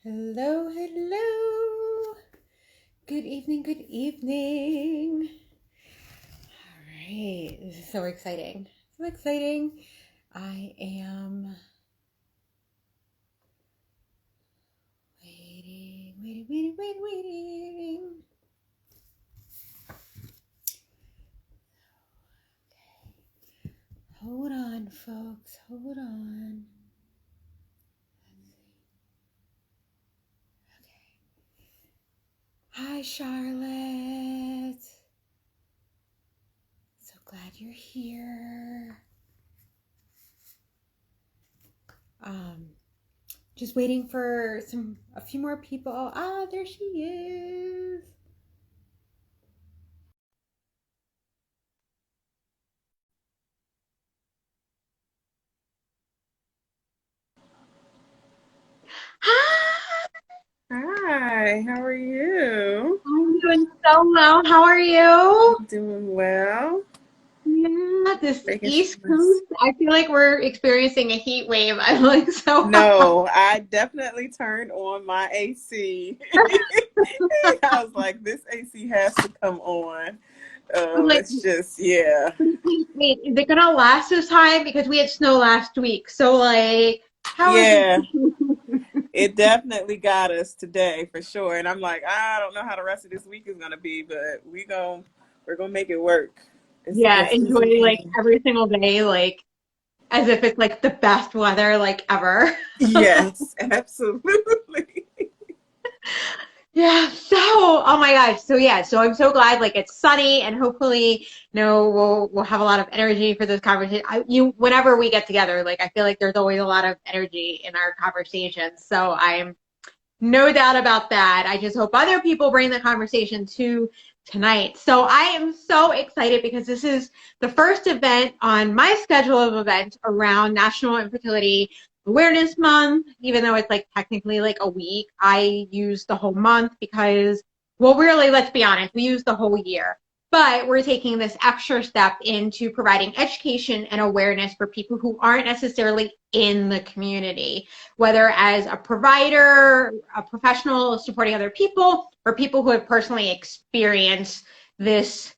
Hello, hello. Good evening, good evening. All right, this is so exciting. So exciting. I am waiting. Okay. Hold on, folks. Hold on. Hi, Charlotte. So glad you're here. Just waiting for a few more people. Ah, there she is. Hi, Hi, how are you? I'm doing so well. How are you? I'm doing well. Yeah, this Making sure East this. Coast, I feel like we're experiencing a heat wave. I'm like so hot. No, I definitely turned on my AC. I was like, this AC has to come on. I'm like, It's just, yeah. wait, is it gonna last this time? Because we had snow last week. So like, how is Yeah, it? it definitely got us today for sure. And I'm like, I don't know how the rest of this week is gonna be, but we're gonna make it work as Yeah, best as we enjoy like can. every single day, like as if it's like the best weather like ever. Yes, absolutely. Yeah, so oh my gosh. So yeah, so I'm so glad like it's sunny and hopefully, we'll have a lot of energy for this conversation. Whenever we get together, like I feel like there's always a lot of energy in our conversations. So I'm no doubt about that. I just hope other people bring the conversation to tonight. So I am so excited because this is the first event on my schedule of events around National Infertility Awareness Month. Even though it's like technically like a week, I use the whole month because, well, really, let's be honest, we use the whole year. But we're taking this extra step into providing education and awareness for people who aren't necessarily in the community, whether as a provider, a professional supporting other people, or people who have personally experienced this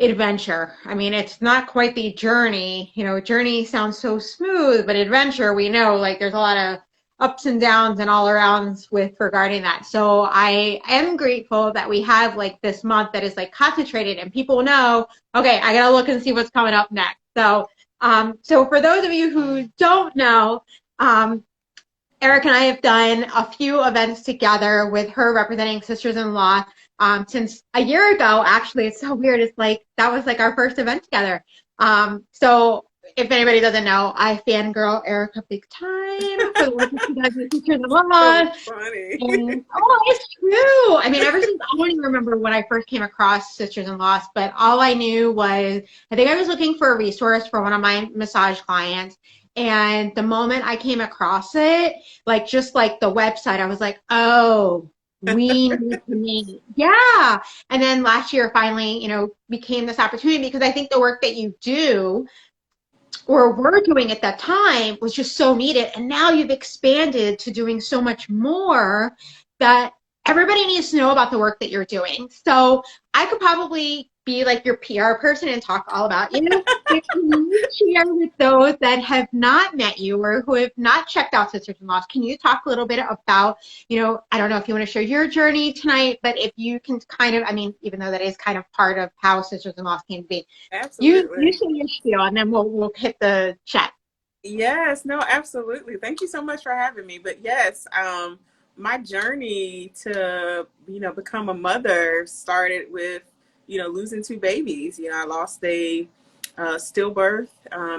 adventure. I mean, it's not quite the journey. Journey sounds so smooth, but adventure, we know like there's a lot of ups and downs and all arounds with regarding that. So I am grateful that we have like this month that is like concentrated and people know, okay, I gotta look and see what's coming up next. So for those of you who don't know, um, Eric and I have done a few events together with her representing Sisters-in-Law since a year ago. Actually, it's so weird. It's like that was like our first event together. So if anybody doesn't know, I fangirl Erica big time for the work that she does with So Sisters-in-Law. funny. And oh, it's true. I mean, ever since I don't even remember when I first came across Sisters-in-Law, but all I knew was I think I was looking for a resource for one of my massage clients. And the moment I came across it, like just like the website, I was like, oh, we need to meet. Yeah. And then last year finally, became this opportunity because I think the work that you do or were doing at that time was just so needed. And now you've expanded to doing so much more that everybody needs to know about the work that you're doing. So I could probably be like your PR person and talk all about you. But can you share with those that have not met you or who have not checked out Sisters-in-Law? Can you talk a little bit about, I don't know if you want to share your journey tonight, but if you can kind of, I mean, even though that is kind of part of how Sisters-in-Law came to be, you Absolutely. say your spiel and then we'll hit the chat. Yes, no, absolutely. Thank you so much for having me. But yes, my journey to, become a mother started with, losing two babies. I lost a stillbirth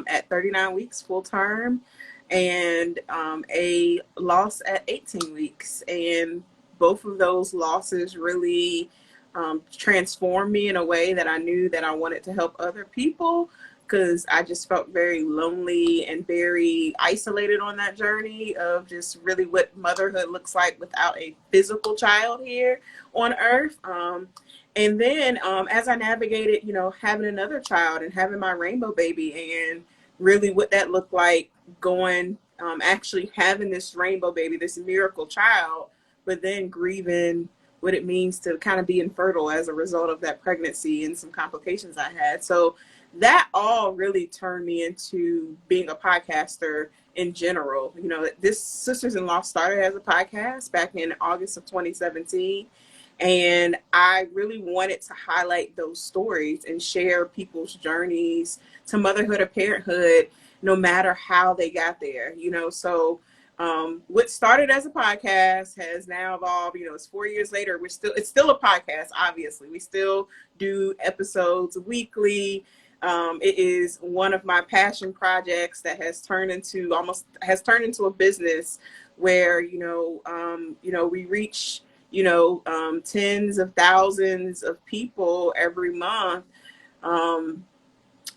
at 39 weeks full term and a loss at 18 weeks. And both of those losses really transformed me in a way that I knew that I wanted to help other people because I just felt very lonely and very isolated on that journey of just really what motherhood looks like without a physical child here on earth. And then as I navigated, having another child and having my rainbow baby and really what that looked like going, actually having this rainbow baby, this miracle child, but then grieving what it means to kind of be infertile as a result of that pregnancy and some complications I had. So that all really turned me into being a podcaster in general. You know, this Sisters-in-Law started as a podcast back in August of 2017. And I really wanted to highlight those stories and share people's journeys to motherhood or parenthood, no matter how they got there, you know. So what started as a podcast has now evolved. You know, it's 4 years later. It's still a podcast. Obviously, we still do episodes weekly. It is one of my passion projects that has turned into a business where, we reach, tens of thousands of people every month.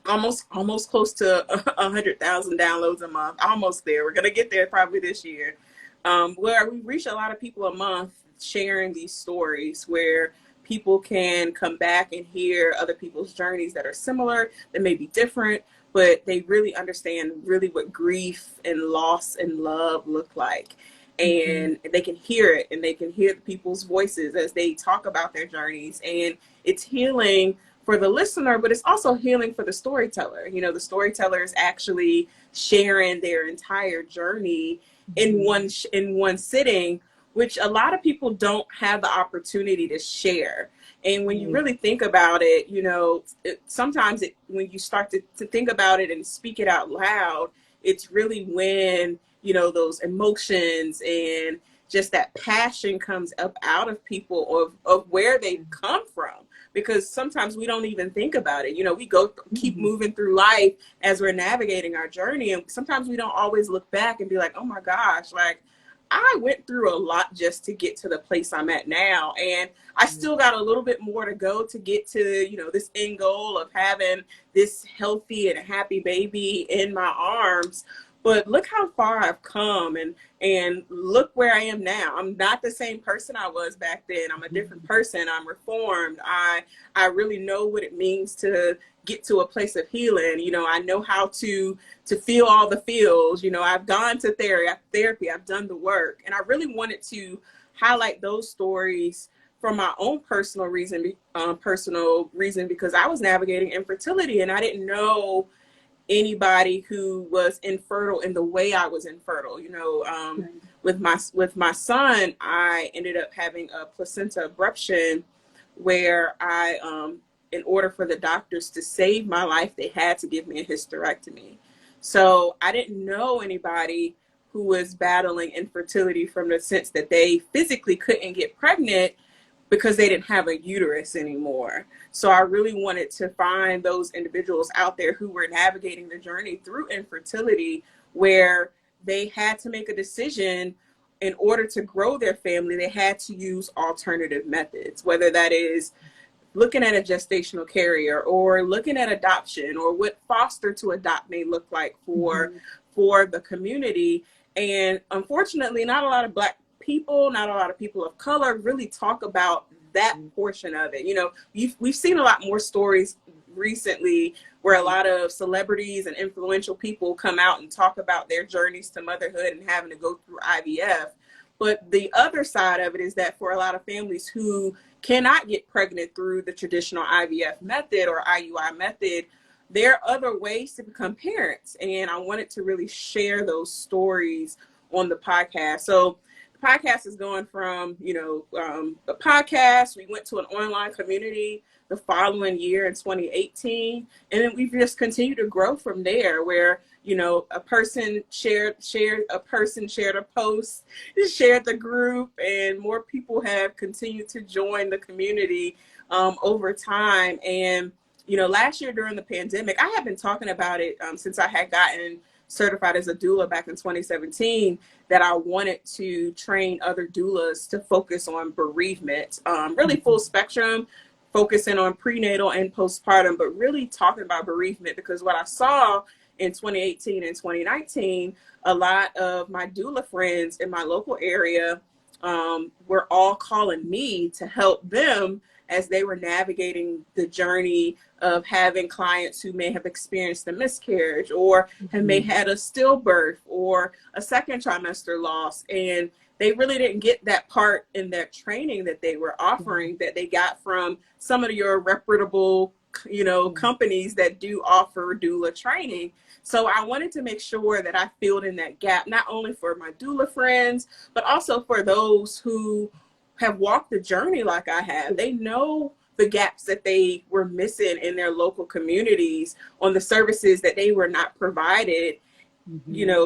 Almost close to 100,000 downloads a month. Almost there. We're gonna get there probably this year. Where we reach a lot of people a month sharing these stories where people can come back and hear other people's journeys that are similar, that may be different, but they really understand really what grief and loss and love look like. And they can hear it, and they can hear the people's voices as they talk about their journeys. And it's healing for the listener, but it's also healing for the storyteller. You know, the storyteller is actually sharing their entire journey in one sitting, which a lot of people don't have the opportunity to share. And when you really think about it, sometimes when you start to think about it and speak it out loud, it's really when, those emotions and just that passion comes up out of people of where they've come from. Because sometimes we don't even think about it. We keep moving through life as we're navigating our journey. And sometimes we don't always look back and be like, oh my gosh, like I went through a lot just to get to the place I'm at now. And I still got a little bit more to go to get to, this end goal of having this healthy and happy baby in my arms. But look how far I've come and look where I am now. I'm not the same person I was back then. I'm a different person. I'm reformed. I really know what it means to get to a place of healing. I know how to feel all the feels. I've gone to therapy. I've done the work. And I really wanted to highlight those stories for my own personal reason because I was navigating infertility and I didn't know anybody who was infertile in the way I was infertile. With my son, I ended up having a placenta abruption where in order for the doctors to save my life, they had to give me a hysterectomy. So I didn't know anybody who was battling infertility from the sense that they physically couldn't get pregnant because they didn't have a uterus anymore. So I really wanted to find those individuals out there who were navigating the journey through infertility, where they had to make a decision in order to grow their family. They had to use alternative methods, whether that is looking at a gestational carrier or looking at adoption or what foster to adopt may look like for the community. And unfortunately, not a lot of Black people, not a lot of people of color really talk about that portion of it. We've seen a lot more stories recently where a lot of celebrities and influential people come out and talk about their journeys to motherhood and having to go through IVF. But the other side of it is that for a lot of families who cannot get pregnant through the traditional IVF method or IUI method, there are other ways to become parents. And I wanted to really share those stories on the podcast. So the podcast is going from, a podcast. We went to an online community the following year in 2018. And then we've just continued to grow from there, where, a person shared a post, shared the group, and more people have continued to join the community over time. And, last year during the pandemic, I have been talking about it since I had gotten certified as a doula back in 2017, that I wanted to train other doulas to focus on bereavement, really full spectrum, focusing on prenatal and postpartum, but really talking about bereavement, because what I saw in 2018 and 2019, a lot of my doula friends in my local area were all calling me to help them as they were navigating the journey of having clients who may have experienced a miscarriage or have may had a stillbirth or a second trimester loss. And they really didn't get that part in their training that they were offering that they got from some of your reputable, companies that do offer doula training. So I wanted to make sure that I filled in that gap, not only for my doula friends, but also for those who have walked the journey like I have. They know the gaps that they were missing in their local communities on the services that they were not provided,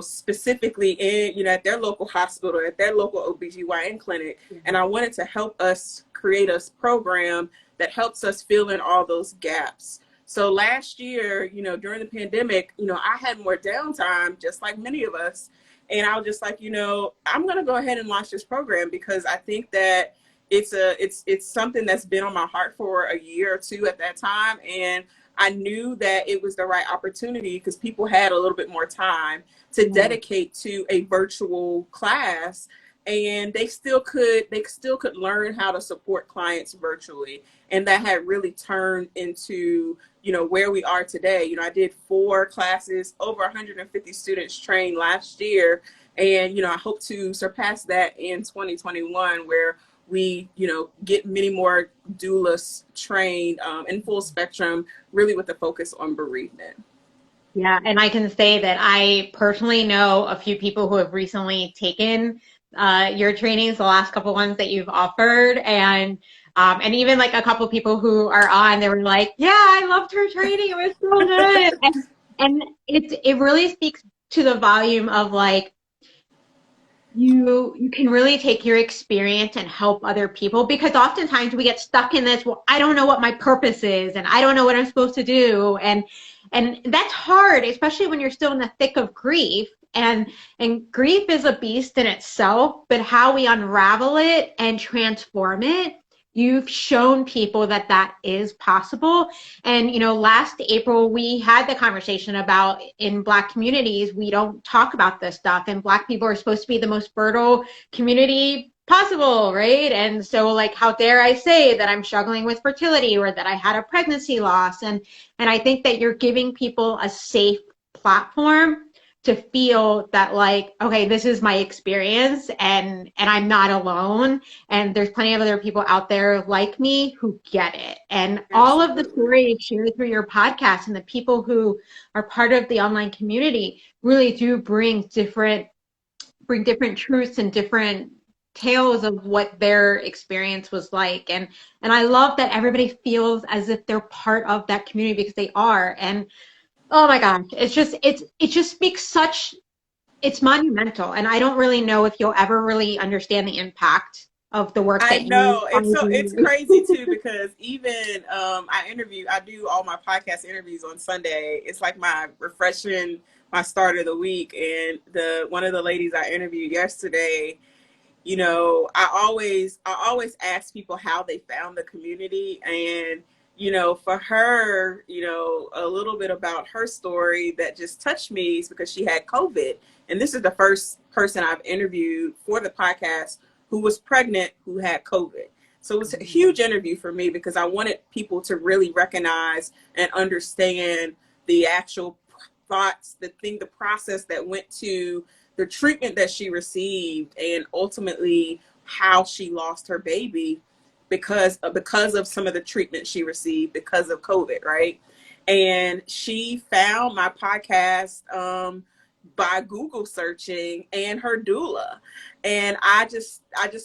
specifically in, at their local hospital, at their local OBGYN clinic. And I wanted to help us create a program that helps us fill in all those gaps. So last year, during the pandemic, I had more downtime, just like many of us. And I was just like, I'm going to go ahead and launch this program because I think that it's something that's been on my heart for a year or two at that time. And I knew that it was the right opportunity because people had a little bit more time to dedicate to a virtual class, and they still could learn how to support clients virtually. And that had really turned into, where we are today. I did 4 classes, over 150 students trained last year. And, I hope to surpass that in 2021, where we, get many more doulas trained in full spectrum, really with a focus on bereavement. Yeah, and I can say that I personally know a few people who have recently taken your trainings, the last couple ones that you've offered, and even like a couple people who are on, they were like, yeah, I loved her training, it was so good. and it really speaks to the volume of like, you can really take your experience and help other people, because oftentimes we get stuck in this, well, I don't know what my purpose is and I don't know what I'm supposed to do. And that's hard, especially when you're still in the thick of grief. And grief is a beast in itself, but how we unravel it and transform it, you've shown people that that is possible. And, last April, we had the conversation about in Black communities, we don't talk about this stuff. And Black people are supposed to be the most fertile community possible, right? And so, like, how dare I say that I'm struggling with fertility or that I had a pregnancy loss? And I think that you're giving people a safe platform to feel that, like, okay, this is my experience and I'm not alone. And there's plenty of other people out there like me who get it. And all of the stories shared through your podcast and the people who are part of the online community really do bring different truths and different tales of what their experience was like. And I love that everybody feels as if they're part of that community, because they are. And oh my gosh, it just speaks it's monumental. And I don't really know if you'll ever really understand the impact of the work that I know. It's crazy too, because even I do all my podcast interviews on Sunday. It's like my start of the week. And one of the ladies I interviewed yesterday, I always ask people how they found the community. And for her, a little bit about her story that just touched me is because she had COVID. And this is the first person I've interviewed for the podcast who was pregnant, who had COVID. So it was a huge interview for me because I wanted people to really recognize and understand the actual thoughts, the process that went to the treatment that she received, and ultimately how she lost her baby because of some of the treatment she received because of COVID, right? And she found my podcast by Google searching and her doula. And I just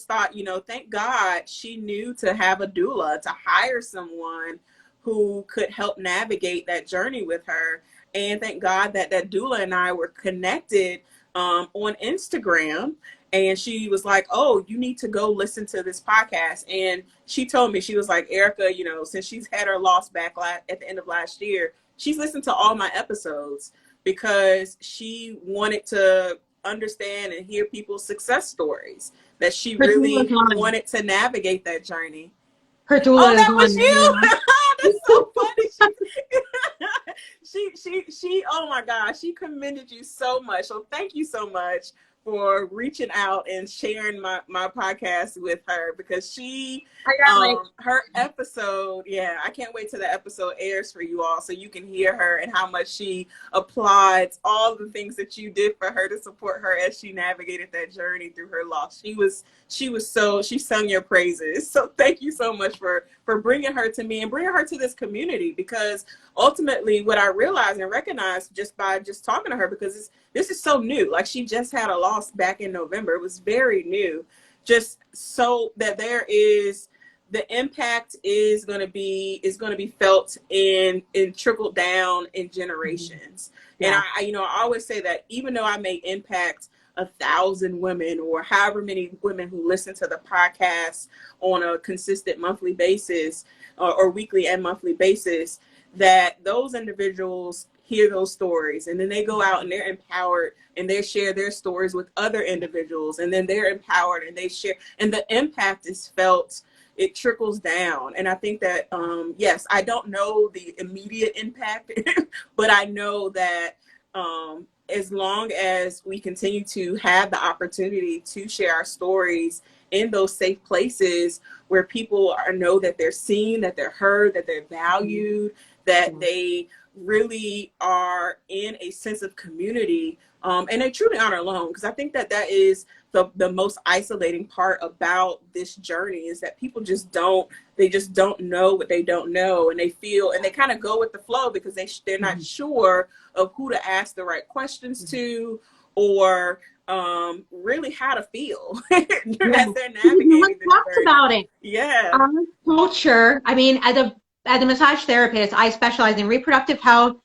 thought, thank God she knew to have a doula, to hire someone who could help navigate that journey with her. And thank God that doula and I were connected on Instagram. And she was like, oh, you need to go listen to this podcast. And she told me, she was like, Erica, since she's had her loss back at the end of last year, she's listened to all my episodes because she wanted to understand and hear people's success stories, that she really wanted to navigate that journey. Her doula that was you. That's so funny. She oh my gosh, she commended you so much. So thank you so much for reaching out and sharing my podcast with her, because she, I got like her episode, yeah, I can't wait till the episode airs for you all so you can hear her and how much she applauds all the things that you did for her to support her as she navigated that journey through her loss. She sung your praises. So thank you so much for bringing her to me and bringing her to this community, because ultimately what I realized and recognized just by talking to her, because this is so new. Like, she just had a loss back in November. It was very new. Just so that the impact is going to be felt in trickled down in generations. Yeah. And I always say that even though I may impact 1,000 women or however many women who listen to the podcast on a consistent monthly basis or weekly and monthly basis, that those individuals hear those stories and then they go out and they're empowered and they share their stories with other individuals, and then they're empowered and they share, and the impact is felt. It trickles down. And I think that, yes, I don't know the immediate impact, but I know that as long as we continue to have the opportunity to share our stories in those safe places where people know that they're seen, that they're heard, that they're valued, that they really are in a sense of community, and they truly aren't alone. Because I think that is the most isolating part about this journey, is that people just don't know what they don't know, and they feel, and they kind of go with the flow because they're not sure of who to ask the right questions to, or really how to feel as they're navigating this talks journey. About it. Yeah. Our culture, I mean, as a massage therapist, I specialize in reproductive health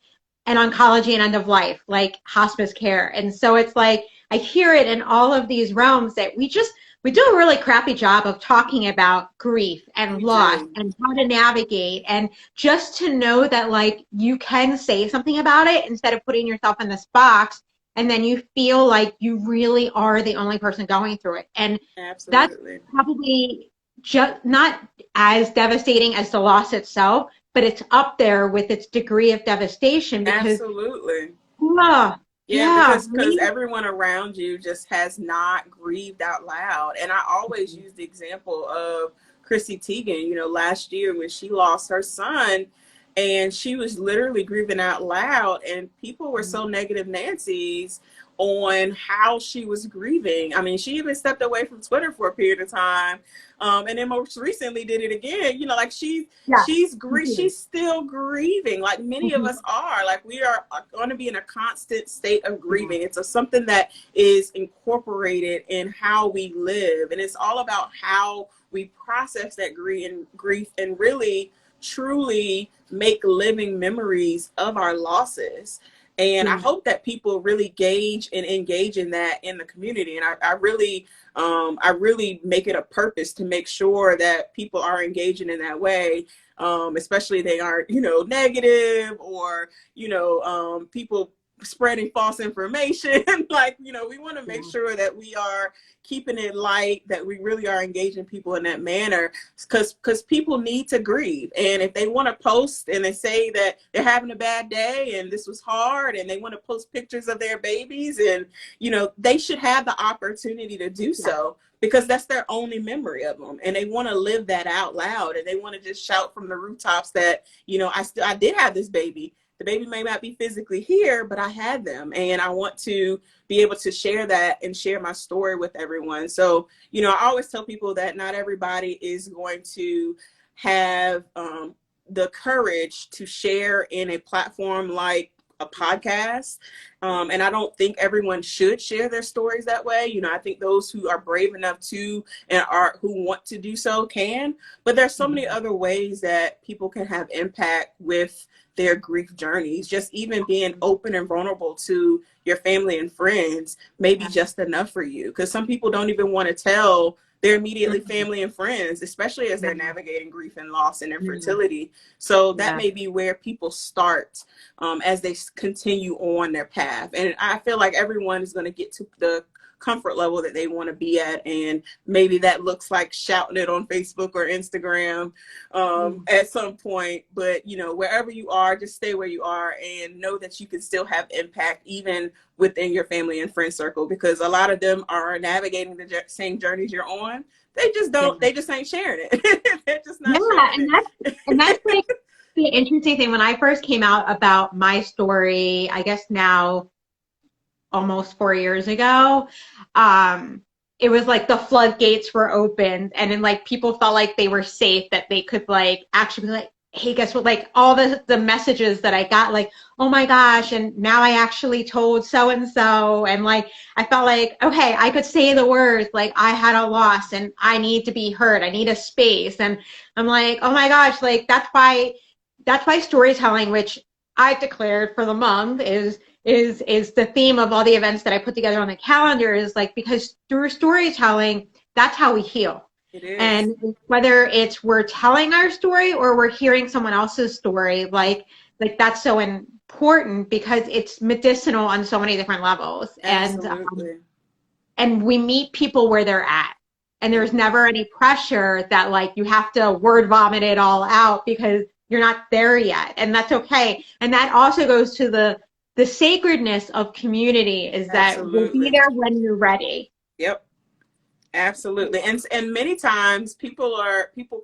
and oncology and end of life, like hospice care. And so it's like, I hear it in all of these realms that we do a really crappy job of talking about grief and loss and how to navigate, and just to know that, like, you can say something about it instead of putting yourself in this box, and then you feel like you really are the only person going through it. And that's probably just not as devastating as the loss itself, but it's up there with its degree of devastation. Because because everyone around you just has not grieved out loud. And I always use the example of Chrissy Teigen, last year when she lost her son, and she was literally grieving out loud, and people were so negative Nancy's on how she was grieving. I mean, she even stepped away from Twitter for a period of time. And then most recently did it again, like she's still grieving, like many of us are. Like, we are going to be in a constant state of grieving. It's something that is incorporated in how we live. And it's all about how we process that grief and really, truly make living memories of our losses. And I hope that people really gauge and engage in that in the community. And I really make it a purpose to make sure that people are engaging in that way, especially they aren't, negative, or, people spreading false information. Like, we want to make sure that we are keeping it light, that we really are engaging people in that manner, because people need to grieve. And if they want to post and they say that they're having a bad day and this was hard, and they want to post pictures of their babies, and they should have the opportunity to do so, because that's their only memory of them, and they want to live that out loud, and they want to just shout from the rooftops that I did have this baby. The baby may not be physically here, but I had them, and I want to be able to share that and share my story with everyone. So, I always tell people that not everybody is going to have the courage to share in a platform like a podcast. And I don't think everyone should share their stories that way. I think those who are brave enough to, and who want to do so, can. But there's so many other ways that people can have impact with their grief journeys. Just even being open and vulnerable to your family and friends may be just enough for you, because some people don't even want to tell their immediately family and friends, especially as they're navigating grief and loss and infertility. So that may be where people start as they continue on their path. And I feel like everyone is going to get to the comfort level that they want to be at. And maybe that looks like shouting it on Facebook or Instagram at some point. But, you know, wherever you are, just stay where you are and know that you can still have impact even within your family and friend circle, because a lot of them are navigating the same journeys you're on. They just don't, they just ain't sharing it. They're just not sharing it. And that's like the interesting thing. When I first came out about my story, I guess now almost 4 years ago, it was like the floodgates were opened, and then like people felt like they were safe, that they could like actually be like, hey, guess what? Like all the messages that I got, like, oh my gosh, and now I actually told so and so, and like I felt like, okay, I could say the words, like I had a loss and I need to be heard. I need a space. And I'm like, oh my gosh, like that's why storytelling, which I declared for the month, is the theme of all the events that I put together on the calendar, is like, because through storytelling, that's how we heal. It is. And whether it's we're telling our story or we're hearing someone else's story, like that's so important, because it's medicinal on so many different levels. Absolutely. And we meet people where they're at. And there's never any pressure that like you have to word vomit it all out because you're not there yet. And that's okay. And that also goes to the sacredness of community, is that we'll be there when you're ready. Yep. Absolutely. And many times people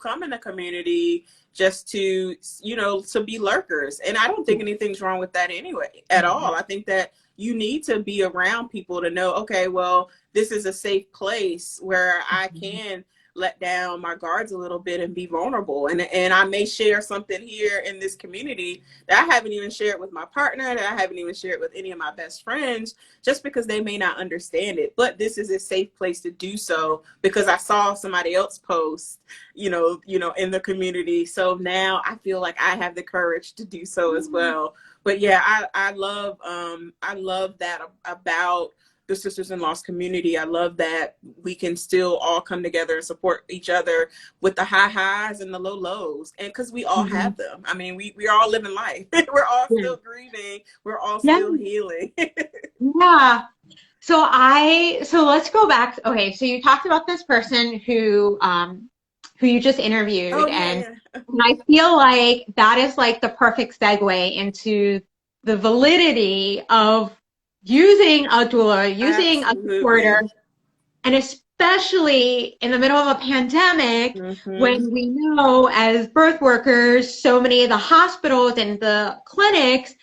come in the community just to, you know, to be lurkers. And I don't think anything's wrong with that anyway, at all. I think that you need to be around people to know, okay, well, this is a safe place where I can let down my guards a little bit and be vulnerable. And I may share something here in this community that I haven't even shared with my partner, that I haven't even shared with any of my best friends, just because they may not understand it. But this is a safe place to do so, because I saw somebody else post, you know, in the community. So now I feel like I have the courage to do so as well. But yeah, I love that about the Sisters in Loss community. I love that we can still all come together and support each other with the high highs and the low lows. And because we all have them. I mean, we're all living life. We're all still grieving. We're all still healing. Yeah. So let's go back. Okay. So you talked about this person who you just interviewed. Oh, and I feel like that is like the perfect segue into the validity of using a doula, using a supporter, and especially in the middle of a pandemic, when we know as birth workers, so many of the hospitals and the clinics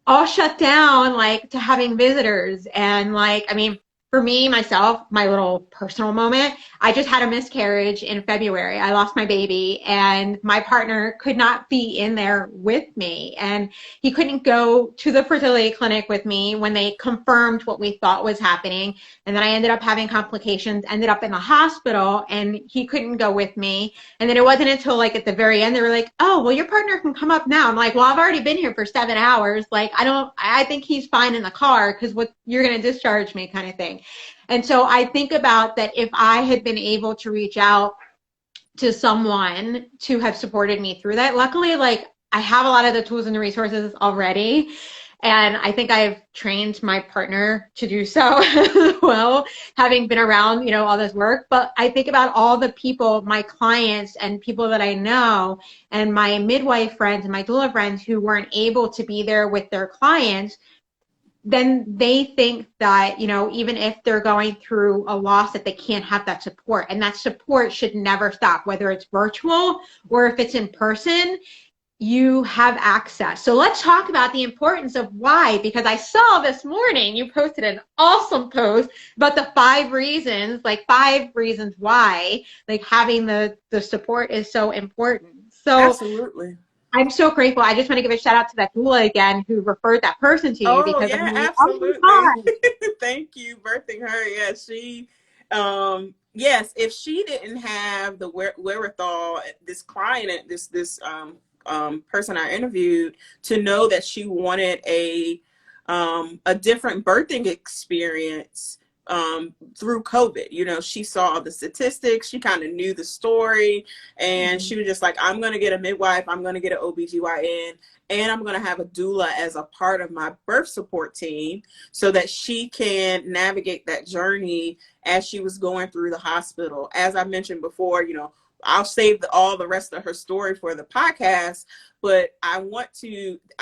all shut down, like, to having visitors. And like, I mean, for me, myself, my little personal moment, I just had a miscarriage in February. I lost my baby, and my partner could not be in there with me. And he couldn't go to the fertility clinic with me when they confirmed what we thought was happening. And then I ended up having complications, ended up in the hospital, and he couldn't go with me. And then it wasn't until like at the very end, they were like, oh, well, your partner can come up now. I'm like, well, I've already been here for 7 hours. Like, I think he's fine in the car, because what, you're going to discharge me, kind of thing. And so I think about that, if I had been able to reach out to someone to have supported me through that, luckily, like, I have a lot of the tools and the resources already. And I think I've trained my partner to do so as well, having been around, all this work. But I think about all the people, my clients and people that I know, and my midwife friends and my doula friends who weren't able to be there with their clients. Then they think that, even if they're going through a loss, that they can't have that support. And that support should never stop, whether it's virtual or if it's in person. You have access. So let's talk about the importance of why, because I saw this morning you posted an awesome post about the 5 reasons why, like, having the support is so important. So absolutely. I'm so grateful. I just want to give a shout out to that doula again who referred that person to you. Oh, because yeah, absolutely. Thank you, birthing her. Yeah, she, yes, if she didn't have the wherewithal, this client, this person I interviewed, to know that she wanted a different birthing experience, through COVID. You know, she saw the statistics, she kind of knew the story, and Mhm. she was just like, I'm going to get a midwife, I'm going to get an OBGYN, and I'm going to have a doula as a part of my birth support team so that she can navigate that journey as she was going through the hospital. As I mentioned before, you know, I'll save all the rest of her story for the podcast, but I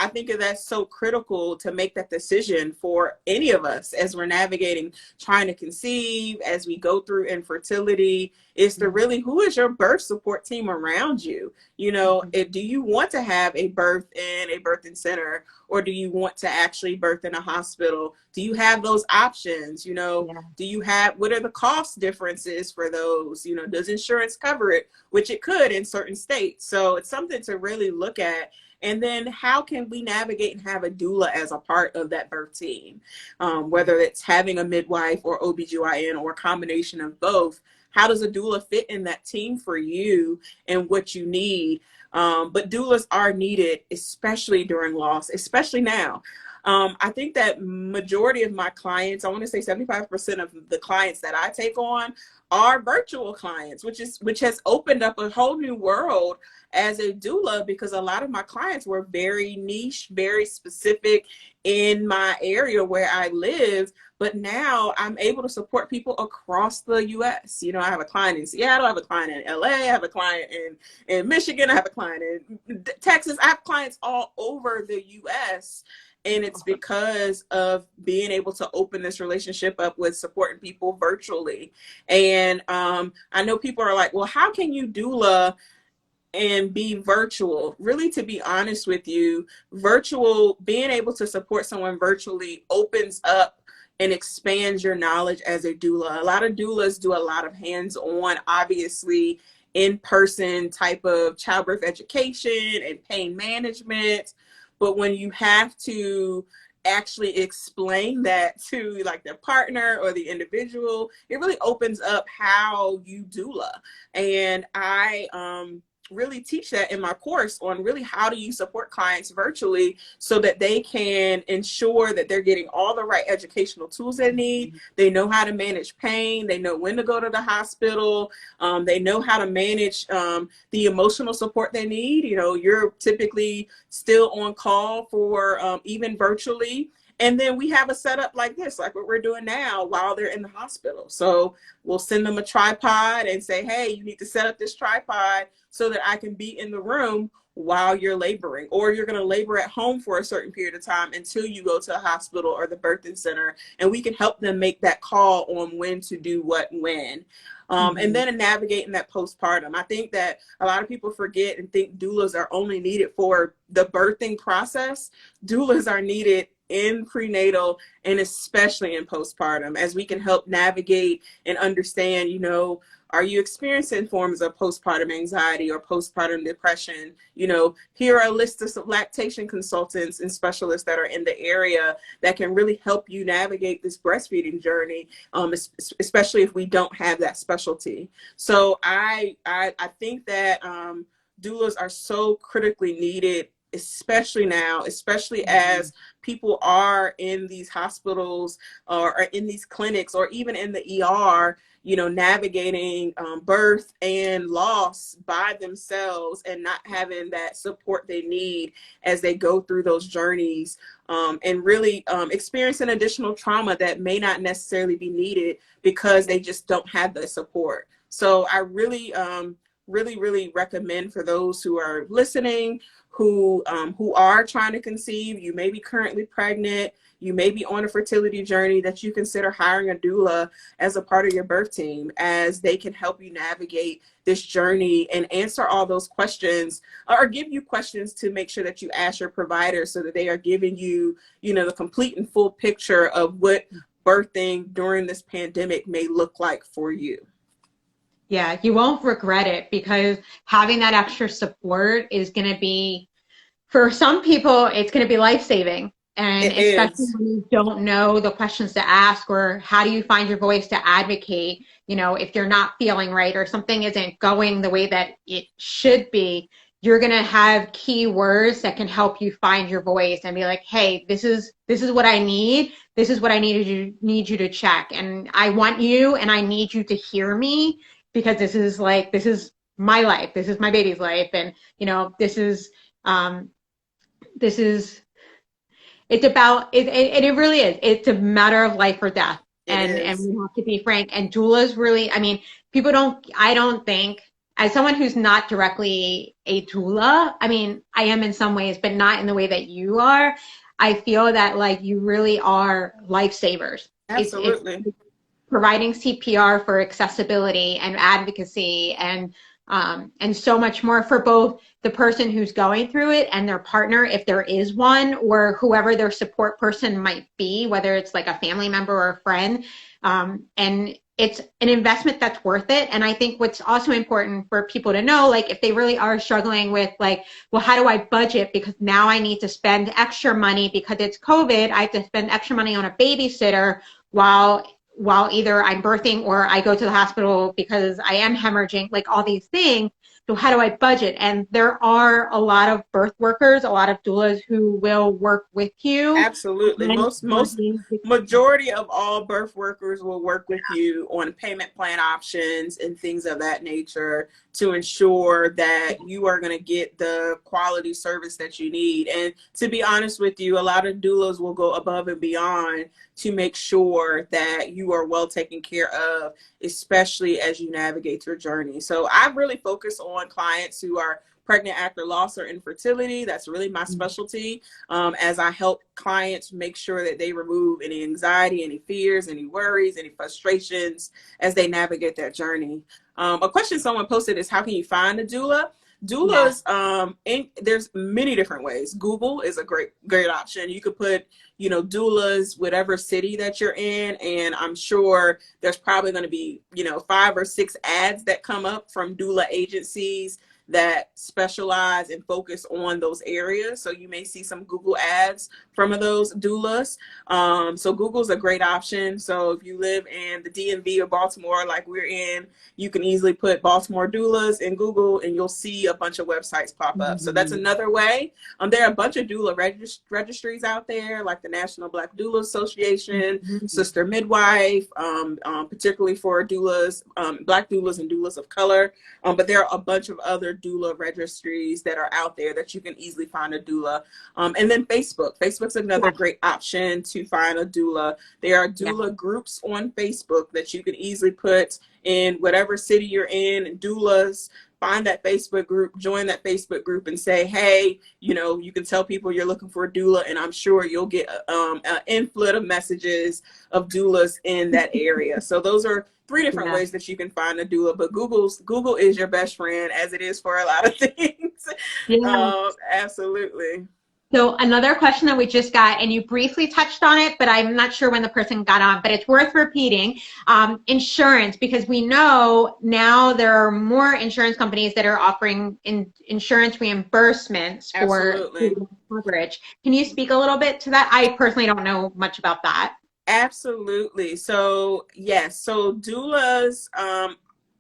think that that's so critical to make that decision for any of us as we're navigating trying to conceive, as we go through infertility, is to really, who is your birth support team around you? You know, do you want to have a birth in a birthing center, or do you want to actually birth in a hospital? Do you have those options? You know, Yeah. what are the cost differences for those? You know, does insurance cover it? Which it could in certain states. So it's something to really look at. And then how can we navigate and have a doula as a part of that birth team? Whether it's having a midwife or OBGYN or a combination of both, how does a doula fit in that team for you and what you need? But doulas are needed, especially during loss, especially now. I think that majority of my clients, I want to say 75% of the clients that I take on are virtual clients, which has opened up a whole new world as a doula, because a lot of my clients were very niche, very specific in my area where I live. But now I'm able to support people across the US. You know, I have a client in Seattle, I have a client in LA, I have a client in Michigan, I have a client in Texas. I have clients all over the US. And it's because of being able to open this relationship up with supporting people virtually. And I know people are like, well, how can you doula and be virtual? Really, to be honest with you, being able to support someone virtually opens up and expands your knowledge as a doula. A lot of doulas do a lot of hands-on, obviously, in-person type of childbirth education and pain management. But when you have to actually explain that to like the partner or the individual, it really opens up how you doula. And I really teach that in my course on really how do you support clients virtually so that they can ensure that they're getting all the right educational tools they need. They know how to manage pain. They know when to go to the hospital. They know how to manage the emotional support they need. You know, you're typically still on call for even virtually. And then we have a setup like this, like what we're doing now while they're in the hospital. So we'll send them a tripod and say, hey, you need to set up this tripod so that I can be in the room while you're laboring, or you're going to labor at home for a certain period of time until you go to a hospital or the birthing center. And we can help them make that call on when to do what, when. And then navigating that postpartum. I think that a lot of people forget and think doulas are only needed for the birthing process. Doulas are needed in prenatal and especially in postpartum, as we can help navigate and understand, you know, are you experiencing forms of postpartum anxiety or postpartum depression? You know, here are a list of lactation consultants and specialists that are in the area that can really help you navigate this breastfeeding journey, especially if we don't have that specialty. So I think that doulas are so critically needed, especially now, especially as people are in these hospitals or in these clinics or even in the ER, you know, navigating birth and loss by themselves and not having that support they need as they go through those journeys, and really experiencing additional trauma that may not necessarily be needed because they just don't have the support. So I really, really recommend for those who are listening, who are trying to conceive, you may be currently pregnant, you may be on a fertility journey, that you consider hiring a doula as a part of your birth team, as they can help you navigate this journey and answer all those questions, or give you questions to make sure that you ask your provider so that they are giving you, you know, the complete and full picture of what birthing during this pandemic may look like for you. Yeah, you won't regret it, because having that extra support is going to be, for some people, it's going to be life-saving. And It especially is. when you don't know the questions to ask, or how do you find your voice to advocate, you know, if you're not feeling right or something isn't going the way that it should be, you're going to have keywords that can help you find your voice and be like, hey, this is what I need. This is what I need you to check. And I want you and I need you to hear me because this is my life. This is my baby's life. And, um, this is, it's about, it really is. It's a matter of life or death. And we have to be frank. And doulas really, I mean, I don't think, as someone who's not directly a doula, I mean, I am in some ways, but not in the way that you are. I feel that like you really are lifesavers. Absolutely. It's providing CPR for accessibility and advocacy and so much more for both the person who's going through it and their partner, if there is one, or whoever their support person might be, whether it's like a family member or a friend. And it's an investment that's worth it. And I think what's also important for people to know, like if they really are struggling with like, well, how do I budget? Because now I need to spend extra money because it's COVID. I have to spend extra money on a babysitter while either I'm birthing or I go to the hospital because I am hemorrhaging, like all these things. So how do I budget? And there are a lot of birth workers, a lot of doulas who will work with you. Absolutely. Most majority of all birth workers will work with you on payment plan options and things of that nature to ensure that you are going to get the quality service that you need. And to be honest with you, a lot of doulas will go above and beyond to make sure that you are well taken care of, especially as you navigate your journey. So I really focus on clients who are pregnant after loss or infertility. That's really my specialty, as I help clients make sure that they remove any anxiety, any fears, any worries, any frustrations as they navigate that journey. A question someone posted is, how can you find a doula? Doulas, there's many different ways. Google is a great option. You could put, doulas, whatever city that you're in, and I'm sure there's probably going to be, 5 or 6 ads that come up from doula agencies that specialize and focus on those areas. So you may see some Google ads from those doulas. So Google's a great option. So if you live in the DMV or Baltimore, like we're in, you can easily put Baltimore doulas in Google and you'll see a bunch of websites pop up. So that's another way. There are a bunch of doula registries out there, like the National Black Doula Association, Sister Midwife, particularly for doulas, Black doulas and doulas of color. But there are a bunch of other doula registries that are out there that you can easily find a doula. And then Facebook's another great option to find a doula. There are doula groups on Facebook that you can easily put in whatever city you're in, doulas. Find that Facebook group, join that Facebook group and say, hey, you can tell people you're looking for a doula, and I'm sure you'll get an influx of messages of doulas in that area. So those are 3 different ways that you can find a doula, but Google is your best friend, as it is for a lot of things. Absolutely. So another question that we just got, and you briefly touched on it, but I'm not sure when the person got on, but it's worth repeating. Insurance, because we know now there are more insurance companies that are offering insurance reimbursements for coverage. Can you speak a little bit to that? I personally don't know much about that. Absolutely. So yes, so doulas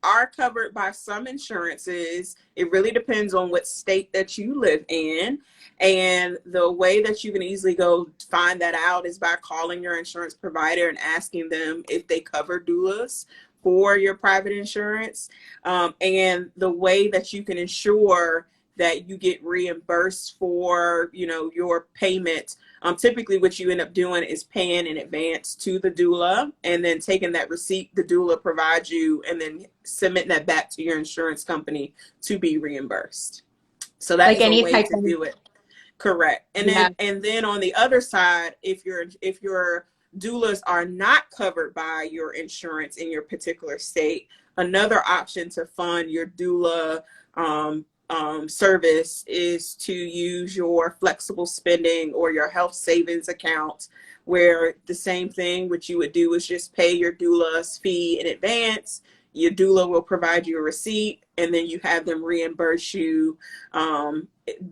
are covered by some insurances. It really depends on what state that you live in. And the way that you can easily go find that out is by calling your insurance provider and asking them if they cover doulas for your private insurance. And the way that you can ensure that you get reimbursed for, your payment. Typically what you end up doing is paying in advance to the doula and then taking that receipt the doula provides you and then submitting that back to your insurance company to be reimbursed. So that's like a way to do it. Correct. And then on the other side, if your doulas are not covered by your insurance in your particular state, another option to fund your doula service is to use your flexible spending or your health savings account, where the same thing what you would do is just pay your doula's fee in advance. Your doula will provide you a receipt, and then you have them reimburse you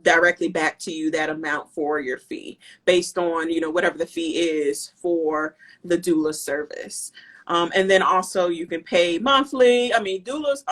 directly back to you that amount for your fee based on whatever the fee is for the doula service. And then also you can pay monthly. I mean, doulas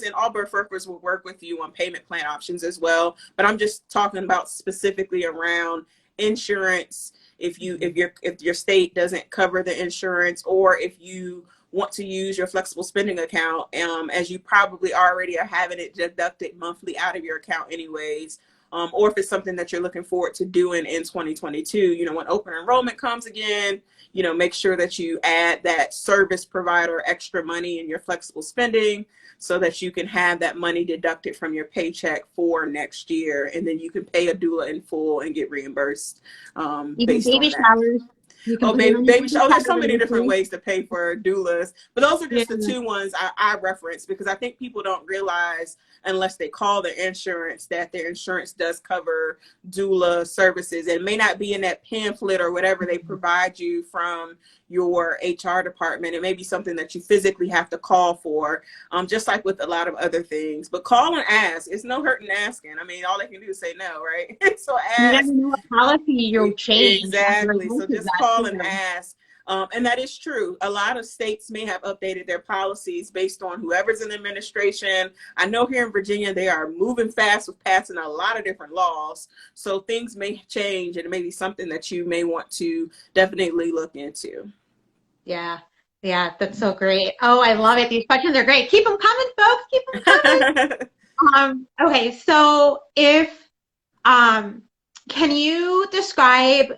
and all birth workers will work with you on payment plan options as well. But I'm just talking about specifically around insurance. If your state doesn't cover the insurance, or if you want to use your flexible spending account, as you probably already are having it deducted monthly out of your account anyways, or if it's something that you're looking forward to doing in 2022, when open enrollment comes again, make sure that you add that service provider extra money in your flexible spending so that you can have that money deducted from your paycheck for next year. And then you can pay a doula in full and get reimbursed based on baby that. showers. You can Oh, put it on baby. Oh, there's so many different registry. ways to pay for doulas, but those are just Yeah. the two ones I reference, because I think people don't realize, unless they call their insurance, that their insurance does cover doula services. It may not be in that pamphlet or whatever they provide you from your HR department. It may be something that you physically have to call for, just like with a lot of other things. But call and ask. It's no hurt in asking. I mean, all they can do is say no, right? So You never ask. know what policy you'll change as a Exactly. result So of just that call and too. ask. And that is true. A lot of states may have updated their policies based on whoever's in administration. I know here in Virginia, they are moving fast with passing a lot of different laws. So things may change, and it may be something that you may want to definitely look into. Yeah. Yeah, that's so great. Oh, I love it. These questions are great. Keep them coming, folks. Keep them coming. Okay, so if can you describe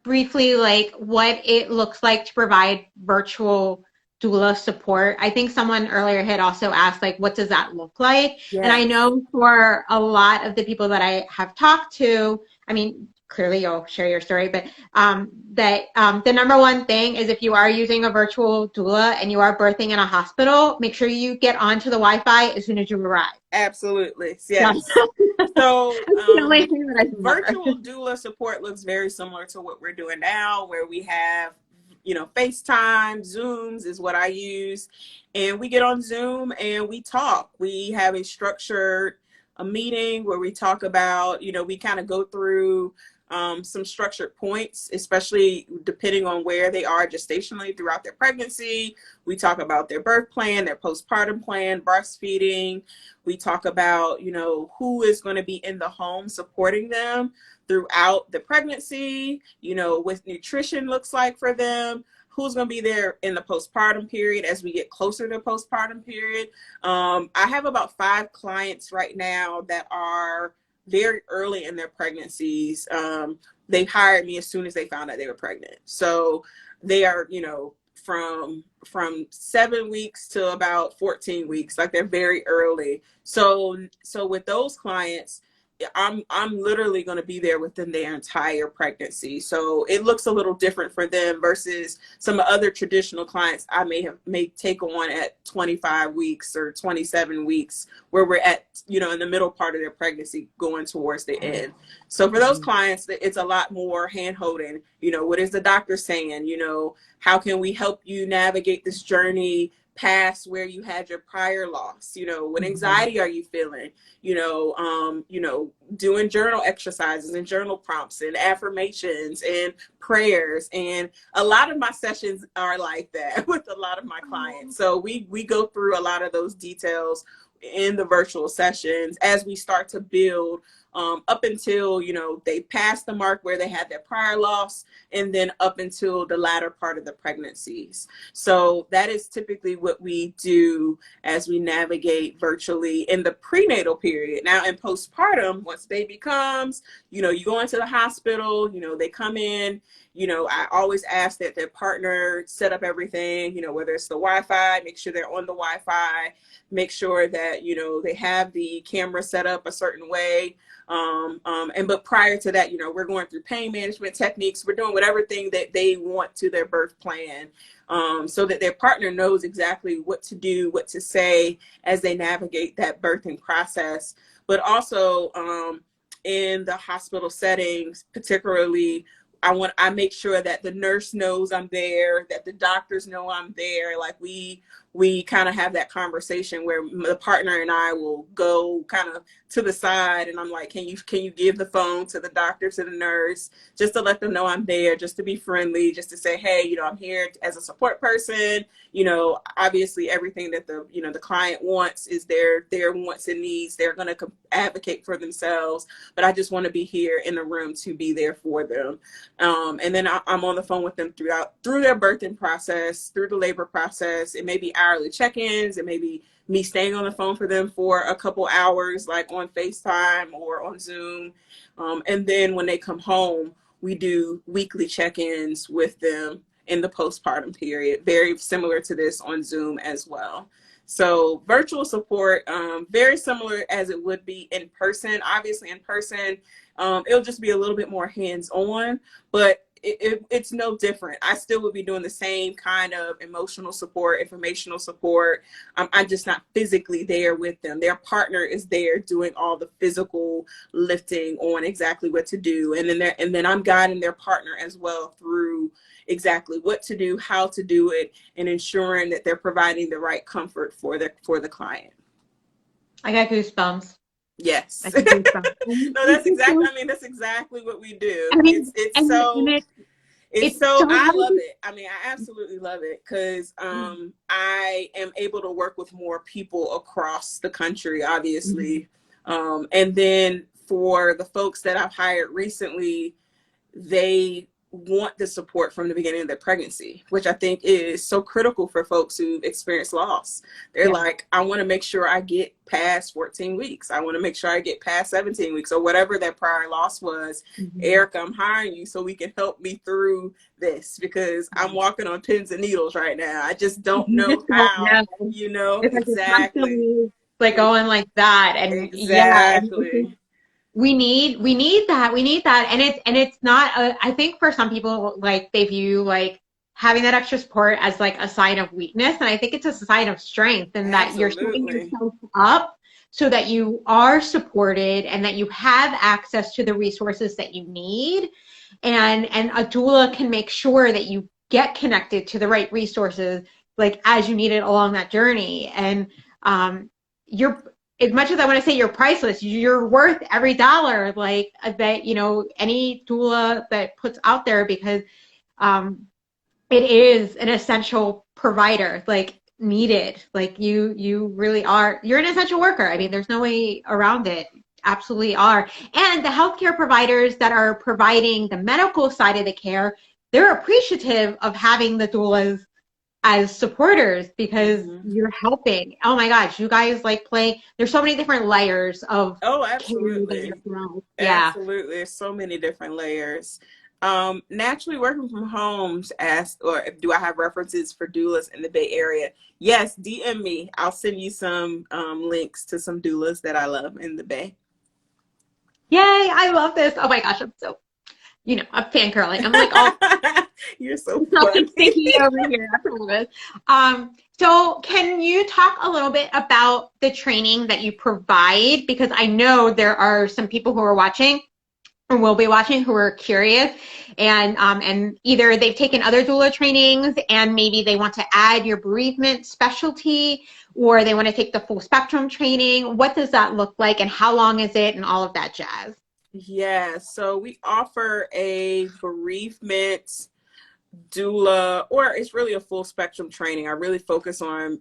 briefly like what it looks like to provide virtual doula support? I think someone earlier had also asked like what does that look like? And I Yes. know for a lot of the people that I have talked to, I mean, clearly you'll share your story, but the number one thing is if you are using a virtual doula and you are birthing in a hospital, make sure you get onto the Wi-Fi as soon as you arrive. Absolutely. Yeah. Yes. So That's the only thing that I remember. virtual doula support looks very similar to what we're doing now, where we have, FaceTime, Zooms is what I use. And we get on Zoom and we talk. We have a meeting where we talk about, we kind of go through some structured points, especially depending on where they are gestationally throughout their pregnancy. We talk about their birth plan, their postpartum plan, breastfeeding. We talk about, who is going to be in the home supporting them throughout the pregnancy, what nutrition looks like for them, who's going to be there in the postpartum period as we get closer to postpartum period. I have about 5 clients right now that are very early in their pregnancies. They hired me as soon as they found out they were pregnant. So they are, from 7 weeks to about 14 weeks, like they're very early. So with those clients, I'm literally going to be there within their entire pregnancy. So it looks a little different for them versus some other traditional clients I may take on at 25 weeks or 27 weeks, where we're at, in the middle part of their pregnancy going towards the end. So for those clients, it's a lot more hand holding. What is the doctor saying? How can we help you navigate this journey past where you had your prior loss? What anxiety are you feeling? Doing journal exercises and journal prompts and affirmations and prayers. And a lot of my sessions are like that with a lot of my clients. So we go through a lot of those details in the virtual sessions as we start to build up until, they pass the mark where they had their prior loss, and then up until the latter part of the pregnancies. So that is typically what we do as we navigate virtually in the prenatal period. Now in postpartum, once baby comes, you go into the hospital, they come in, I always ask that their partner set up everything, whether it's the Wi-Fi, make sure they're on the Wi-Fi, make sure that, they have the camera set up a certain way. But prior to that, we're going through pain management techniques. We're doing whatever thing that they want to their birth plan, so that their partner knows exactly what to do, what to say as they navigate that birthing process. But also in the hospital settings, particularly, I make sure that the nurse knows I'm there, that the doctors know I'm there. Like we we kind of have that conversation where the partner and I will go kind of to the side, and I'm like, can you give the phone to the doctor, to the nurse, just to let them know I'm there, just to be friendly, just to say, hey, I'm here as a support person. Obviously everything that the client wants is their wants and needs. They're going to advocate for themselves, but I just want to be here in the room to be there for them. And then I'm on the phone with them through their birthing process, through the labor process. It may be hourly check-ins. It may be me staying on the phone for them for a couple hours, like on FaceTime or on Zoom. And then when they come home, we do weekly check-ins with them in the postpartum period, very similar to this on Zoom as well. So virtual support, very similar as it would be in person. Obviously in person, it'll just be a little bit more hands-on, but it's no different. I still would be doing the same kind of emotional support, informational support. I'm just not physically there with them. Their partner is there doing all the physical lifting on exactly what to do. And then I'm guiding their partner as well through exactly what to do, how to do it, and ensuring that they're providing the right comfort for the client. I got goosebumps. Yes. No, that's exactly what we do. I love it. I mean, I absolutely love it because I am able to work with more people across the country, obviously. And then for the folks that I've hired recently, they want the support from the beginning of their pregnancy, which I think is so critical for folks who've experienced loss. They're like, I want to make sure I get past 14 weeks. I want to make sure I get past 17 weeks or whatever that prior loss was. Erica, I'm hiring you so we can help me through this because I'm walking on pins and needles right now. I just don't know how, exactly. Like going like that. And exactly. We need that. And it's not, I think for some people, like they view like having that extra support as like a sign of weakness. And I think it's a sign of strength and that you're setting yourself up so that you are supported and that you have access to the resources that you need. And a doula can make sure that you get connected to the right resources, like as you need it along that journey. And as much as I want to say you're priceless, you're worth every dollar, like that, any doula that puts out there, because it is an essential provider, like needed, like you really are. You're an essential worker. I mean, there's no way around it. Absolutely are. And the healthcare providers that are providing the medical side of the care, they're appreciative of having the doulas as supporters because you're helping. Oh my gosh, you guys like play. There's so many different layers of. Oh, absolutely. Yeah. Absolutely. There's so many different layers. Naturally working from homes or do I have references for doulas in the Bay Area? Yes, DM me. I'll send you some links to some doulas that I love in the Bay. Yay, I love this. Oh my gosh, I'm so, I'm fangirling. I'm like, oh, you're so funny. Sticky over here. I promise. So can you talk a little bit about the training that you provide? Because I know there are some people who are watching or will be watching who are curious and either they've taken other doula trainings and maybe they want to add your bereavement specialty or they want to take the full spectrum training. What does that look like and how long is it and all of that jazz? Yeah, so we offer a bereavement doula, or it's really a full spectrum training. I really focus on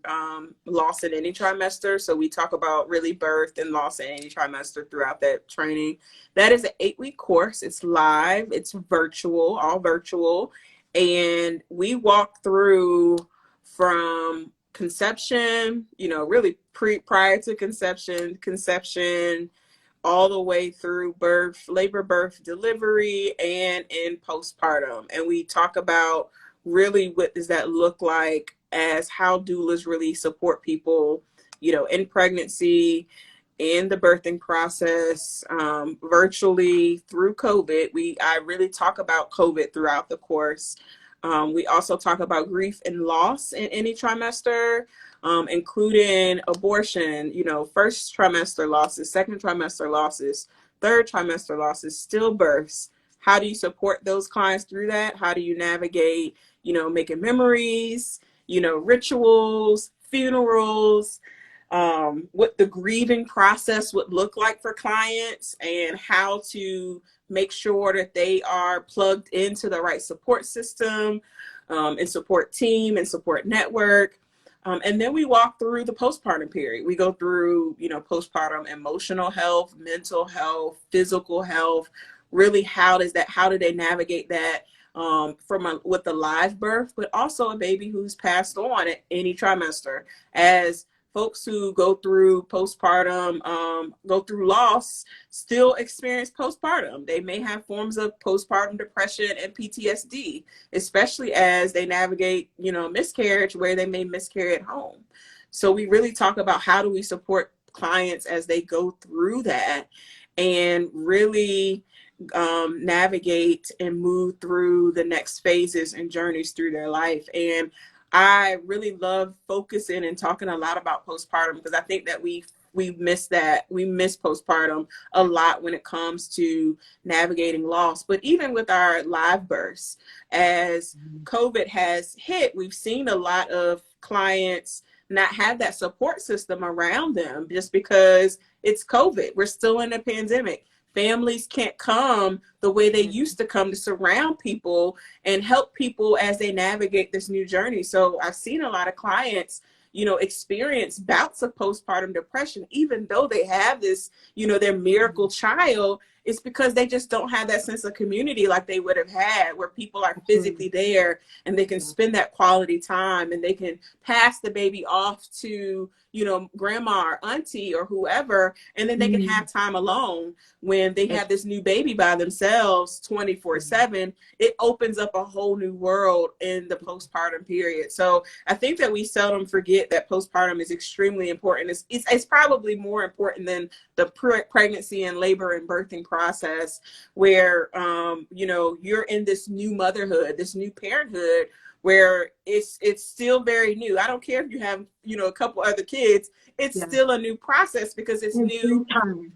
loss in any trimester. So we talk about really birth and loss in any trimester throughout that training. That is an 8-week course. It's live, it's virtual, all virtual. And we walk through from conception, really prior to conception, all the way through birth, labor, birth, delivery, and in postpartum. And we talk about really what does that look like as how doulas really support people, in pregnancy, in the birthing process, virtually through COVID. I really talk about COVID throughout the course. We also talk about grief and loss in any trimester, including abortion, first trimester losses, second trimester losses, third trimester losses, stillbirths. How do you support those clients through that? How do you navigate, making memories, rituals, funerals, what the grieving process would look like for clients, and how to make sure that they are plugged into the right support system, and support team and support network. And then we walk through the postpartum period. We go through, postpartum emotional health, mental health, physical health. Really, how do they navigate that, with a live birth, but also a baby who's passed on at any trimester. As folks who go through postpartum, go through loss, still experience postpartum. They may have forms of postpartum depression and PTSD, especially as they navigate, miscarriage, where they may miscarry at home. So we really talk about how do we support clients as they go through that, and really navigate and move through the next phases and journeys through their life. And I really love focusing and talking a lot about postpartum, because I think that we miss postpartum a lot when it comes to navigating loss. But even with our live births, as COVID has hit, we've seen a lot of clients not have that support system around them, just because it's COVID. We're still in a pandemic. Families can't come the way they used to come to surround people and help people as they navigate this new journey. So I've seen a lot of clients, experience bouts of postpartum depression, even though they have this, their miracle child. It's because they just don't have that sense of community like they would have had, where people are physically there and they can spend that quality time, and they can pass the baby off to, grandma or auntie or whoever, and then they can have time alone. When they have this new baby by themselves 24/7, it opens up a whole new world in the postpartum period. So I think that we seldom forget that postpartum is extremely important. It's probably more important than the pregnancy and labor and birthing process, where you're in this new motherhood, this new parenthood, where it's still very new. I don't care if you have a couple other kids, it's still a new process, because it's new.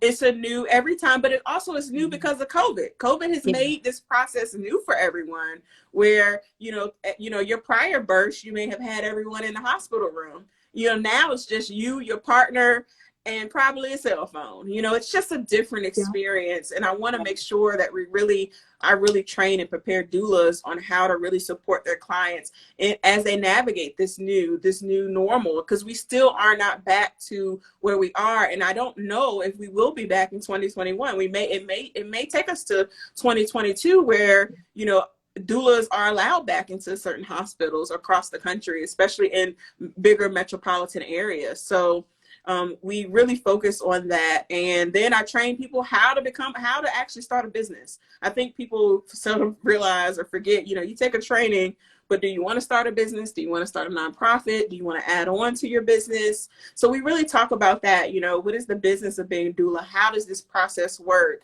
It's a new every time, but it also is new because of COVID. COVID has made this process new for everyone, where your prior births, you may have had everyone in the hospital room. Now it's just you, your partner, and probably a cell phone. It's just a different experience. And I want to make sure that I really train and prepare doulas on how to really support their clients as they navigate this new normal, because we still are not back to where we are. And I don't know if we will be back in 2021. It may take us to 2022, where, doulas are allowed back into certain hospitals across the country, especially in bigger metropolitan areas. So we really focus on that. And then I train people how to actually start a business. I think people seldom realize or forget, you take a training, but do you want to start a business? Do you want to start a nonprofit? Do you want to add on to your business? So we really talk about that. What is the business of being a doula? How does this process work?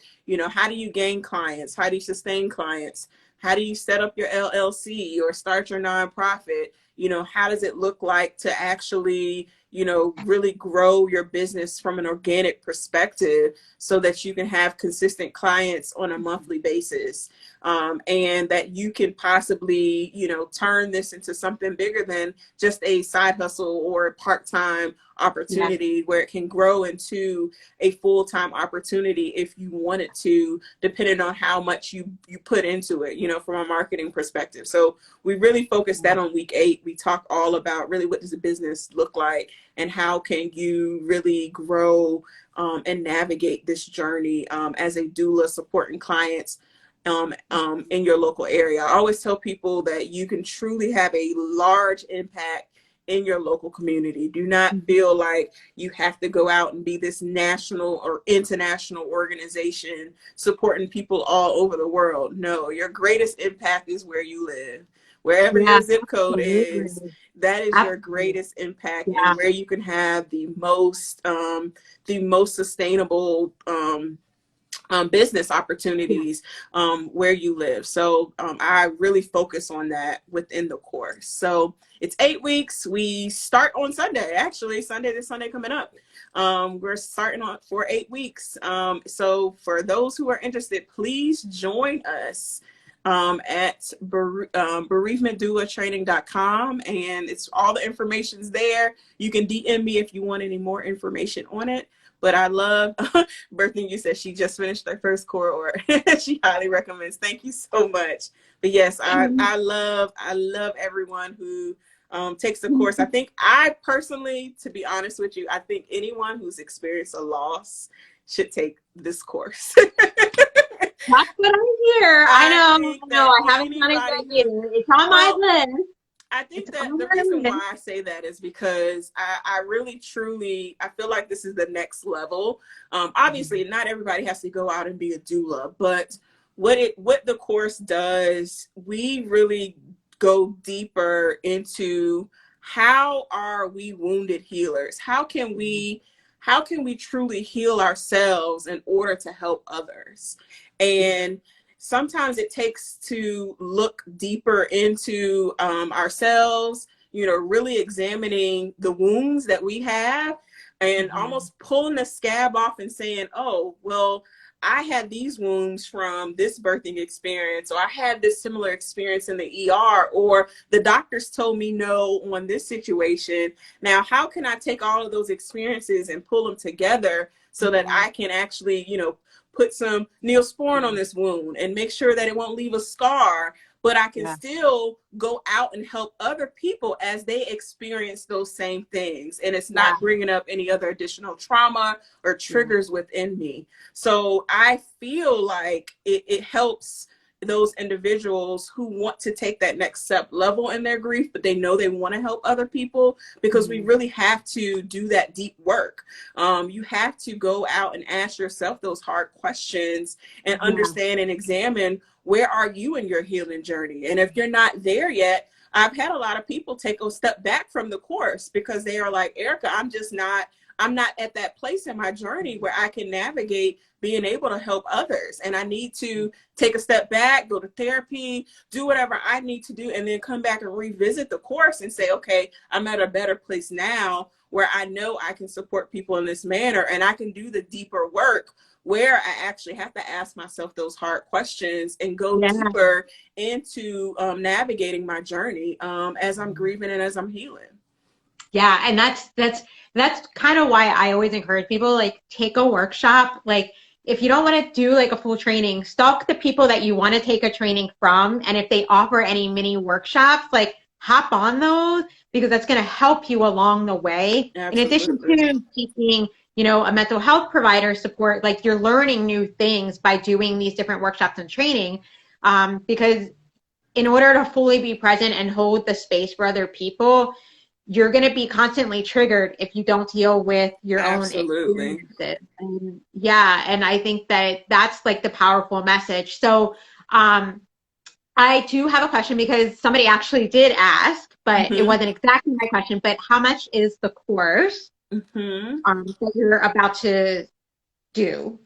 How do you gain clients? How do you sustain clients? How do you set up your LLC or start your nonprofit? How does it look like to actually, really grow your business from an organic perspective, so that you can have consistent clients on a monthly basis, and that you can possibly, turn this into something bigger than just a side hustle or a part-time opportunity, where it can grow into a full-time opportunity if you want it to, depending on how much you put into it, from a marketing perspective. So we really focus that on week 8. We talk all about really what does a business look like, and how can you really grow and navigate this journey as a doula supporting clients in your local area. I always tell people that you can truly have a large impact in your local community. Do not feel like you have to go out and be this national or international organization supporting people all over the world. No, your greatest impact is where you live. Wherever your zip code is, that is your greatest impact, and where you can have the most sustainable business opportunities where you live. So I really focus on that within the course. So it's 8 weeks. We start on Sunday, actually. This Sunday coming up. We're starting on for 8 weeks. So for those who are interested, please join us. at bereavementdoulatraining.com, and it's all the information's there. You can DM me if you want any more information on it. But I love Birthing. You said she just finished her first cohort. She highly recommends. Thank you so much. But yes, I love everyone who takes the course. I think I personally, to be honest with you, I think anyone who's experienced a loss should take this course. That's what I hear. I know. I haven't done it yet either. It's on my list. I think that the reason why I say that is because I really, truly, I feel like this is the next level. Obviously, not everybody has to go out and be a doula, but what the course does, we really go deeper into how are we wounded healers? How can we truly heal ourselves in order to help others? And sometimes it takes to look deeper into ourselves, really examining the wounds that we have and almost pulling the scab off and saying, oh, well, I had these wounds from this birthing experience, or I had this similar experience in the ER, or the doctors told me no on this situation. Now, how can I take all of those experiences and pull them together so that I can actually, put some Neosporin on this wound and make sure that it won't leave a scar, but I can still go out and help other people as they experience those same things. And it's not bringing up any other additional trauma or triggers within me. So I feel like it helps those individuals who want to take that next step level in their grief, but they know they want to help other people, because we really have to do that deep work. You have to go out and ask yourself those hard questions and understand and examine, where are you in your healing journey? And if you're not there yet, I've had a lot of people take a step back from the course because they are like, Erica, I'm not at that place in my journey where I can navigate being able to help others. And I need to take a step back, go to therapy, do whatever I need to do, and then come back and revisit the course and say, okay, I'm at a better place now where I know I can support people in this manner, and I can do the deeper work where I actually have to ask myself those hard questions and go deeper into navigating my journey as I'm grieving and as I'm healing. Yeah, and that's kind of why I always encourage people, like, take a workshop. Like, if you don't want to do like a full training, stalk the people that you want to take a training from, and if they offer any mini workshops, like, hop on those, because that's going to help you along the way. Absolutely. In addition to seeking, a mental health provider support, like, you're learning new things by doing these different workshops and training, because in order to fully be present and hold the space for other people, you're going to be constantly triggered if you don't deal with your own experiences. And I think that that's like the powerful message. So I do have a question, because somebody actually did ask, but it wasn't exactly my question. But how much is the course that you're about to do?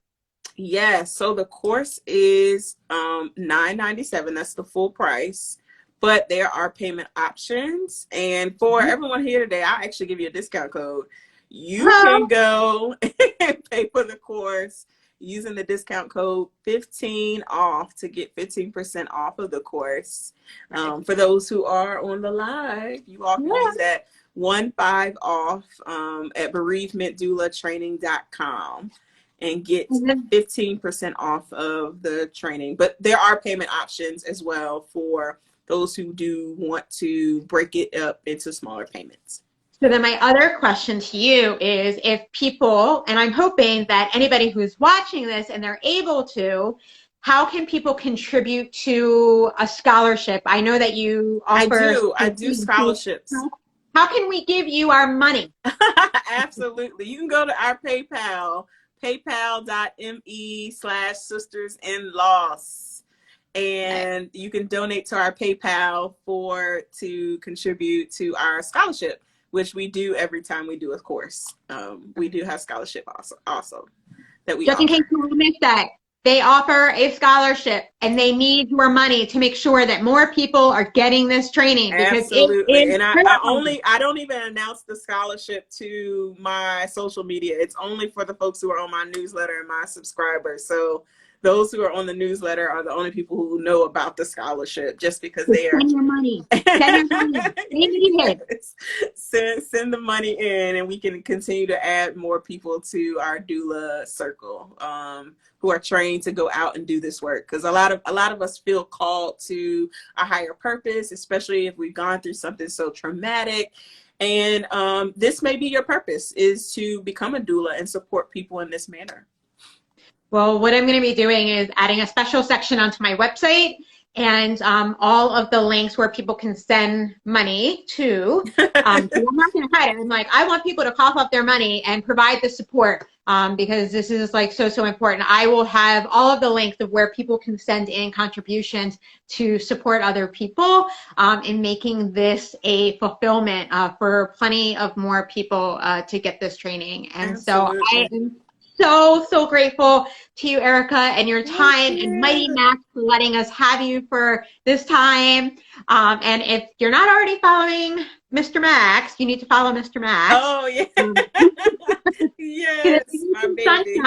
Yes, so the course is $9.97. That's the full price. But there are payment options. And for everyone here today, I'll actually give you a discount code. You can go and pay for the course using the discount code 15 off to get 15% off of the course. For those who are on the live, you all can use that 15 off at bereavementdoulatraining.com and get 15% off of the training. But there are payment options as well for those who do want to break it up into smaller payments. So then my other question to you is, if people, and I'm hoping that anybody who's watching this and they're able to, how can people contribute to a scholarship? I know that you offer. I do scholarships. How can we give you our money? Absolutely. You can go to our PayPal, paypal.me/sistersinloss. And you can donate to our PayPal to contribute to our scholarship, which we do every time we do a course. We do have scholarship also that we just in case you missed that. They offer a scholarship, and they need your money to make sure that more people are getting this training. Absolutely. And I don't even announce the scholarship to my social media. It's only for the folks who are on my newsletter and my subscribers. So those who are on the newsletter are the only people who know about the scholarship, just because So they are. send your money. Send your money. Yes. Send the money in, and we can continue to add more people to our doula circle, who are trained to go out and do this work. Because a lot of us feel called to a higher purpose, especially if we've gone through something so traumatic. And this may be your purpose, is to become a doula and support people in this manner. Well, what I'm going to be doing is adding a special section onto my website, and all of the links where people can send money to. So I'm not going to hide it. I'm like, I want people to cough up their money and provide the support, because this is like so important. I will have all of the links of where people can send in contributions to support other people, in making this a fulfillment for plenty of more people to get this training. And Absolutely. so I am so grateful to you, Erica, and your time, and Mighty Max for letting us have you for this time. And if you're not already following Mr. Max, you need to follow Mr. Max. Oh, yeah. Yes, my baby.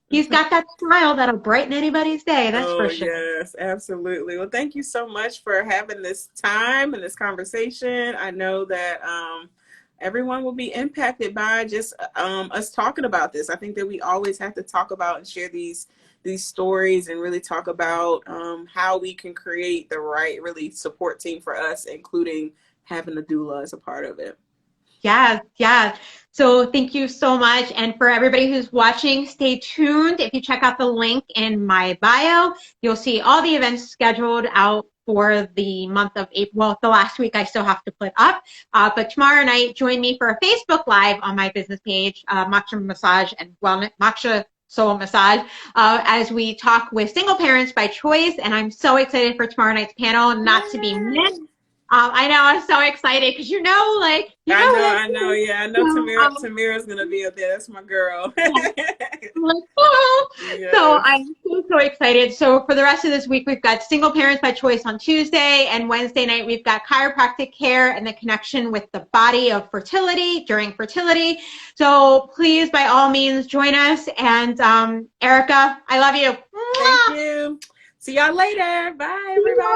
He's got that smile that'll brighten anybody's day, that's for sure. Yes, absolutely. Well, thank you so much for having this time and this conversation. I know that everyone will be impacted by just us talking about this. I think that we always have to talk about and share these stories, and really talk about how we can create the right really support team for us, including having a doula as a part of it. Yeah. So thank you so much. And for everybody who's watching, stay tuned. If you check out the link in my bio, you'll see all the events scheduled out for the month of April. Well, the last week I still have to put up. But tomorrow night, join me for a Facebook Live on my business page, Moksha Massage and Wellness, Moksha Soul Massage, as we talk with single parents by choice. And I'm so excited for tomorrow night's panel, not to be missed. I know, I'm so excited because I know, yeah, I know Tamira's gonna be up there. That's my girl. Yes. So I'm so excited. So for the rest of this week, we've got Single Parents by Choice on Tuesday, and Wednesday night we've got chiropractic care and the connection with the body of fertility during fertility. So please, by all means, join us. And Erica, I love you. Thank you. See y'all later. Bye, everybody.